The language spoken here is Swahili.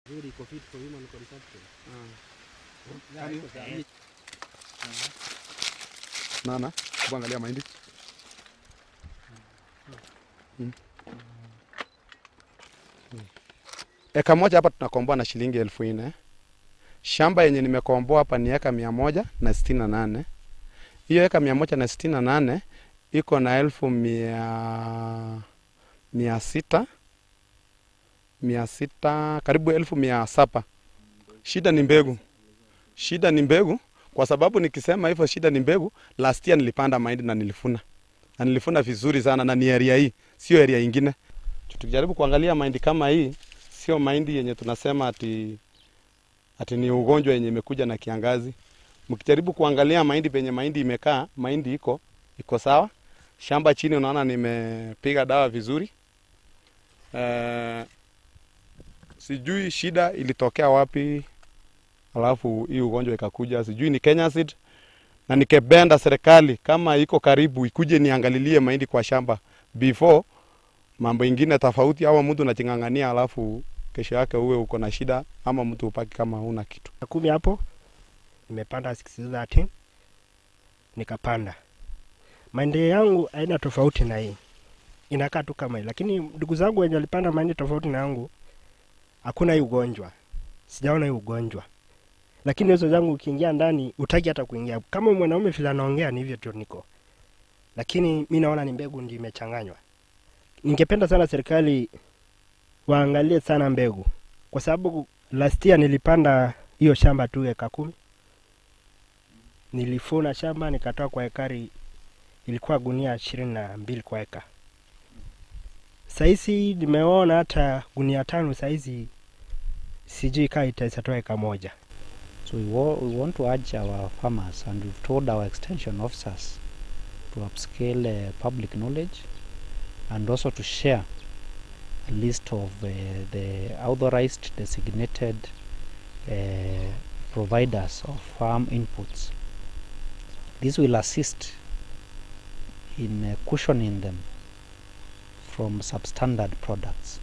Really iko fit for human consumption. Nana, kuangalia mahindi. Eka moja hapa tunakomboa na shilingi 4,000. Shamba yenye nimekomboa hapa ni eka 168. Hiyo eka 168 iko na 1,600 karibu 1,700. Shida ni mbegu. Shida ni mbegu kwa sababu nikisema hivyo shida ni mbegu, last year nilipanda mahindi na nilifuna. Na nilifuna vizuri sana na ni area hii, sio area nyingine. Tukijaribu kuangalia mahindi kama hii, sio mahindi yenye tunasema ati ni ugonjwa yenye imekuja na kiangazi. Mkijaribu kuangalia mahindi penye mahindi imekaa, mahindi iko sawa. Shamba chini unaona nimepiga dawa vizuri. Sijui shida ilitokea wapi, alafu hii ugonjwa ikakuja. Sijui ni Kenya seed, na nikebenda serikali kama iko karibu ikuje niangalilie mahindi kwa shamba before mambo ingine tofauti, au mtu anachingangania alafu kesho yake uwe uko na shida, ama mtu upaki kama huna kitu. 10 hapo nimepanda 613 nikapanda. Mahindi yangu haina tofauti na hii. Inakaa tu kama hii, lakini ndugu zangu wenye walipanda mahindi tofauti na yangu hakuna hii ugonjwa. Sijaona hii ugonjwa. Lakini hizo zangu ukiingia ndani utaki hata kuingia. Kama mwanaume vile anaongea ni hivyo tu niko. Lakini mimi naona ni mbegu ndio imechanganywa. Ningependa sana serikali waangalie sana mbegu. Kwa sababu last year nilipanda hiyo shamba tu eka 10. Nilifuna shamba nikatoa kwa ekari ilikuwa gunia 22 kwa eka. Saizi nimeona hata gunia 5 saizi sijui kama itatoa eka moja. So we want to urge our farmers, and we've told our extension officers to upscale public knowledge and also to share a list of the authorized designated providers of farm inputs. This will assist in cushioning them from substandard products.